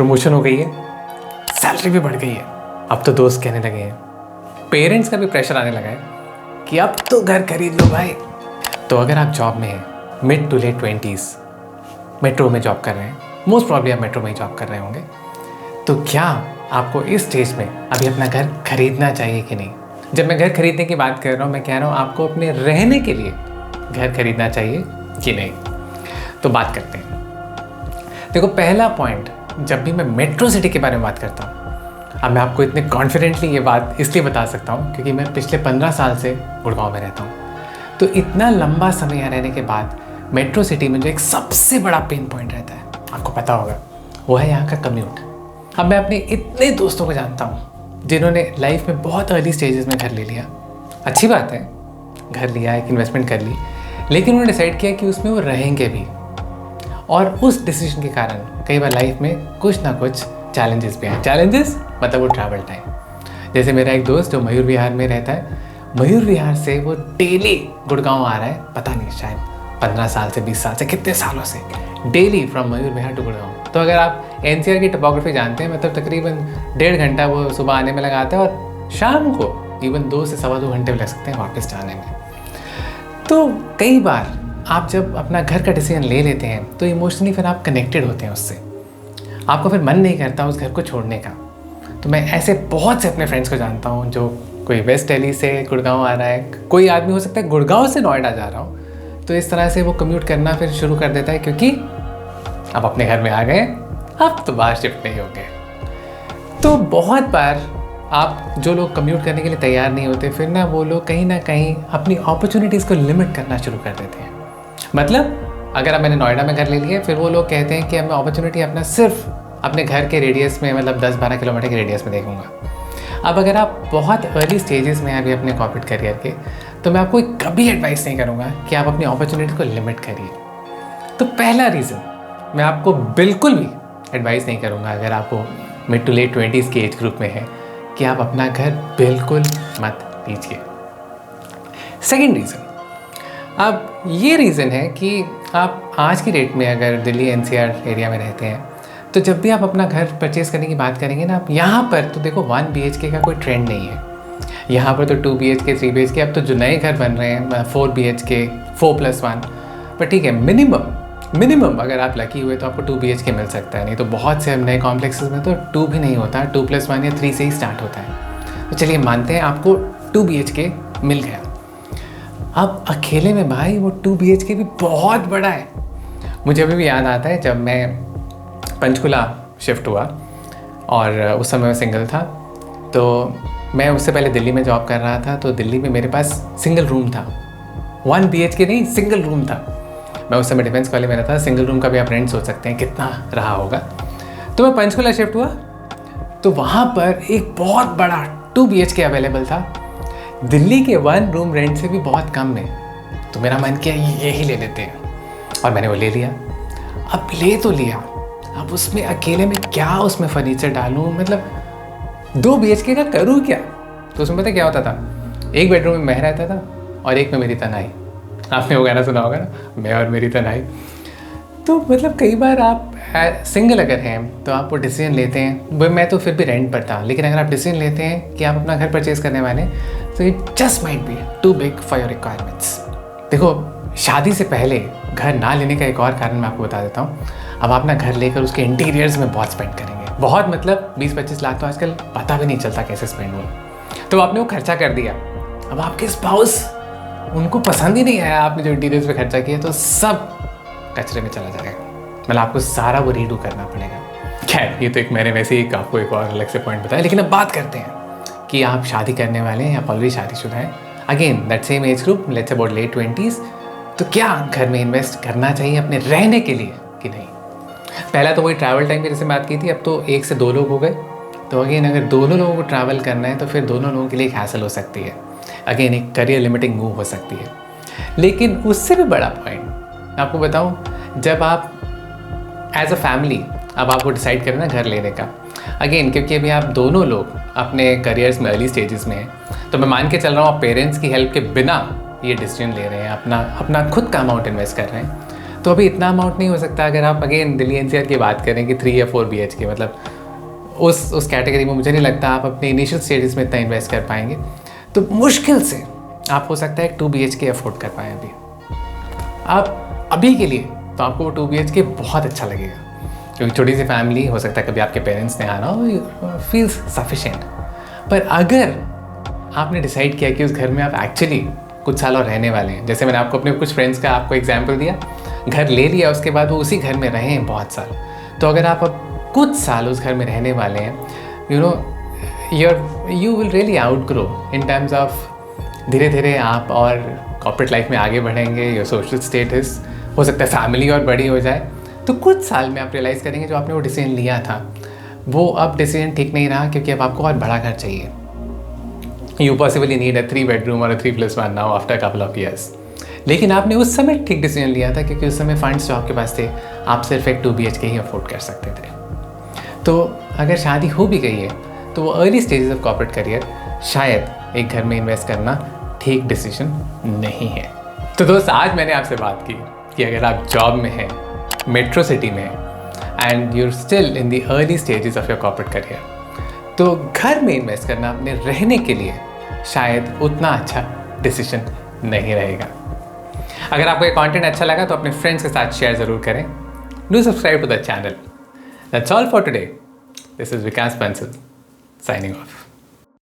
Promotion हो गई है, सैलरी भी बढ़ गई है, अब तो दोस्त कहने लगे हैं, पेरेंट्स का भी प्रेशर आने लगा है कि अब तो घर खरीद लो भाई। तो अगर आप जॉब में हैं, mid to late 20s, metro में जॉब कर रहे हैं, मोस्ट प्रॉब्ली आप मेट्रो में ही जॉब कर रहे होंगे, तो क्या आपको इस स्टेज में अभी अपना घर खरीदना चाहिए कि नहीं? जब मैं घर खरीदने की बात कर रहा हूँ, मैं कह रहा हूँ आपको अपने रहने के लिए घर खरीदना चाहिए कि नहीं। तो बात करते हैं। देखो, पहला पॉइंट, जब भी मैं मेट्रो सिटी के बारे में बात करता हूँ, अब मैं आपको इतने कॉन्फिडेंटली ये बात इसलिए बता सकता हूँ क्योंकि मैं पिछले 15 साल से गुड़गांव में रहता हूँ। तो इतना लंबा समय यहाँ रहने के बाद मेट्रो सिटी में जो एक सबसे बड़ा पेन पॉइंट रहता है, आपको पता होगा, वो है यहाँ का कम्यूट। अब मैं अपने इतने दोस्तों को जानता हूँ जिन्होंने लाइफ में बहुत अर्ली स्टेजेस में घर ले लिया। अच्छी बात है, घर लिया, एक इन्वेस्टमेंट कर ली, लेकिन उन्होंने डिसाइड किया कि उसमें वो रहेंगे भी। और उस डिसीजन के कारण कई बार लाइफ में कुछ ना कुछ चैलेंजेस भी आए। चैलेंजेस मतलब वो ट्रैवल टाइम। जैसे मेरा एक दोस्त जो मयूर विहार में रहता है, मयूर विहार से वो डेली गुड़गांव आ रहा है, पता नहीं शायद 15 साल से 20 साल से, कितने सालों से daily from Mayur Vihar to Gurgaon. तो अगर आप एनसीआर की टोपोग्राफी जानते हैं, मतलब तकरीबन 1.5 घंटा वो सुबह आने में लगाता है और शाम को इवन 2 से सवा 2 घंटे लग सकते हैं वापस जाने में। तो कई बार आप जब अपना घर का डिसीजन ले लेते हैं तो इमोशनली फिर आप कनेक्टेड होते हैं उससे, आपको फिर मन नहीं करता उस घर को छोड़ने का। तो मैं ऐसे बहुत से अपने फ्रेंड्स को जानता हूँ, जो कोई वेस्ट दिल्ली से गुड़गांव आ रहा है, कोई आदमी हो सकता है गुड़गांव से नोएडा जा रहा हो, तो इस तरह से वो कम्यूट करना फिर शुरू कर देता है क्योंकि अब अपने घर में आ गए, अब तो बाहर शिफ्ट नहीं हो गए। तो बहुत बार आप जो लोग कम्यूट करने के लिए तैयार नहीं होते, फिर ना वो लोग कहीं ना कहीं अपनी अपॉर्चुनिटीज़ को लिमिट करना शुरू कर देते हैं। मतलब अगर अब मैंने नोएडा में घर ले लिया, फिर वो लोग कहते हैं कि अब मैं अपॉर्चुनिटी अपना सिर्फ अपने घर के रेडियस में, मतलब 10-12 किलोमीटर के रेडियस में देखूंगा। अब अगर आप बहुत अर्ली स्टेजेस में अभी अपने कॉर्पोरेट करियर के, तो मैं आपको कभी एडवाइस नहीं करूँगा कि आप अपनी अपॉर्चुनिटी को लिमिट करिए। तो पहला रीज़न, मैं आपको बिल्कुल भी एडवाइस नहीं करूँगा अगर आपको मिड टू लेट 20s के एज ग्रुप में है कि आप अपना घर बिल्कुल मत लीजिए। सेकेंड रीज़न, अब ये रीज़न है कि आप आज की डेट में अगर दिल्ली एनसीआर एरिया में रहते हैं, तो जब भी आप अपना घर परचेज़ करने की बात करेंगे ना, आप यहाँ पर तो देखो 1 BHK का कोई ट्रेंड नहीं है। यहाँ पर तो 2 BHK 3 BHK, अब तो जो नए घर बन रहे हैं 4 BHK 4+1, पर ठीक है, मिनिमम अगर आप लकी हुए तो आपको 2 BHK मिल सकता है। नहीं तो बहुत से नए कॉम्प्लेक्सेस में तो 2 भी नहीं होता, 2+1 या 3 से ही स्टार्ट होता है। तो चलिए मानते हैं आपको 2 BHK मिल गया। अब अकेले में भाई वो 2 BHK भी बहुत बड़ा है। मुझे अभी भी याद आता है जब मैं पंचकुला शिफ्ट हुआ और उस समय मैं सिंगल था, तो मैं उससे पहले दिल्ली में जॉब कर रहा था। तो दिल्ली में मेरे पास सिंगल रूम था, 1 BHK नहीं, सिंगल रूम था। मैं उस समय डिफेंस कॉलेज में रहता था, सिंगल रूम का भी आप रेंट सोच सकते हैं कितना रहा होगा। तो मैं पंचकुला शिफ्ट हुआ, तो वहाँ पर एक बहुत बड़ा 2 BHK अवेलेबल था, दिल्ली के 1 रूम रेंट से भी बहुत कम में। तो मेरा मन किया ये ही ले लेते हैं, और मैंने वो ले लिया। अब ले तो लिया, अब उसमें अकेले में क्या उसमें फर्नीचर डालूँ, मतलब 2 BHK का करूँ क्या? तो उसमें पता क्या होता था, एक बेडरूम में मैं रहता था और एक में मेरी तन्हाई। आपने वो गाना सुना होगा ना, मैं और मेरी तन्हाई। तो मतलब कई बार आप सिंगल अगर हैं तो आप वो डिसीजन लेते हैं, मैं तो फिर भी रेंट पर था, लेकिन अगर आप डिसीजन लेते हैं कि आप अपना घर परचेज़ करने वाले, तो it just might be too big for your requirements. देखो, शादी से पहले घर ना लेने का एक और कारण मैं आपको बता देता हूँ। अब आप ना घर लेकर उसके इंटीरियर्स में बहुत स्पेंड करेंगे, बहुत, मतलब 20-25 लाख तो आजकल पता भी नहीं चलता कैसे स्पेंड हुआ। तो आपने वो खर्चा कर दिया, अब आपके स्पाउस, उनको पसंद ही नहीं आया आपने जो इंटीरियर्स पे खर्चा किया, तो सब कचरे में चला जाएगा। मतलब आपको सारा वो रीडू करना पड़ेगा। खैर, ये तो एक मैंने वैसे ही आपको एक और अलग से पॉइंट बताया। लेकिन अब बात करते हैं कि आप शादी करने वाले हैं, आप ऑलरेडी शादीशुदा हैं, again that same age group, let's about late 20s, तो क्या घर में इन्वेस्ट करना चाहिए अपने रहने के लिए कि नहीं? पहला तो वही ट्रैवल टाइम की जैसे बात की थी, अब तो 1 से 2 लोग हो गए। तो अगेन अगर दोनों लोगों को ट्रैवल करना है तो फिर दोनों लोगों के लिए एक हैसल हो सकती है, अगेन एक करियर लिमिटिंग मूव हो सकती है। लेकिन उससे भी बड़ा पॉइंट आपको बताऊं, जब आप एज अ फैमिली अब आपको डिसाइड करें ना घर लेने का, अगेन क्योंकि अभी आप दोनों लोग अपने करियर्स में अर्ली स्टेजेस में हैं, तो मैं मान के चल रहा हूँ आप पेरेंट्स की हेल्प के बिना ये डिसीजन ले रहे हैं, अपना खुद का अमाउंट इन्वेस्ट कर रहे हैं। तो अभी इतना अमाउंट नहीं हो सकता। अगर आप अगेन दिल्ली एनसीआर की बात करें कि 3 या 4 BHK, मतलब उस कैटेगरी में मुझे नहीं लगता आप अपने इनिशियल स्टेजेस में इतना इन्वेस्ट कर पाएंगे। तो मुश्किल से आप हो सकता है 2 BHK अफोर्ड कर पाएँ अभी। आप अभी के लिए तो आपको वो 2 BHK बहुत अच्छा लगेगा, क्योंकि छोटी सी फैमिली, हो सकता है कभी आपके पेरेंट्स ने आना हो, फील्स सफिशेंट। पर अगर आपने डिसाइड किया कि उस घर में आप एक्चुअली कुछ साल और रहने वाले हैं, जैसे मैंने आपको अपने कुछ फ्रेंड्स का आपको एग्जांपल दिया, घर ले लिया उसके बाद वो उसी घर में रहे हैं बहुत साल, तो अगर आप अब कुछ साल उस घर में रहने वाले हैं, you will really out grow in terms of, धीरे धीरे आप और कॉर्पोरेट लाइफ में आगे बढ़ेंगे, योर सोशल स्टेटस, हो सकता है फैमिली और बड़ी हो जाए। तो कुछ साल में आप रियलाइज़ करेंगे जो आपने वो डिसीजन लिया था वो अब डिसीजन ठीक नहीं रहा, क्योंकि अब आपको और बड़ा घर चाहिए। You possibly need a 3 bedroom और 3+1 now after couple of years. लेकिन आपने उस समय ठीक डिसीजन लिया था, क्योंकि उस समय फंड्स जो आपके पास थे, आप सिर्फ एक 2 BHK ही अफोर्ड कर सकते थे। तो अगर शादी हो भी गई है तो वो early stages of corporate career शायद एक घर में इन्वेस्ट करना ठीक डिसीजन नहीं है। तो दोस्त, आज मैंने आपसे बात की कि अगर आप जॉब में हैं, मेट्रो सिटी में हैं and you're still in the early stages of your corporate career, तो घर में इन्वेस्ट करना अपने रहने के लिए शायद उतना अच्छा डिसीजन नहीं रहेगा। अगर आपको ये कंटेंट अच्छा लगा तो अपने फ्रेंड्स के साथ शेयर ज़रूर करें। Do subscribe to the channel. That's all for today. This is Vikas Bansal signing of.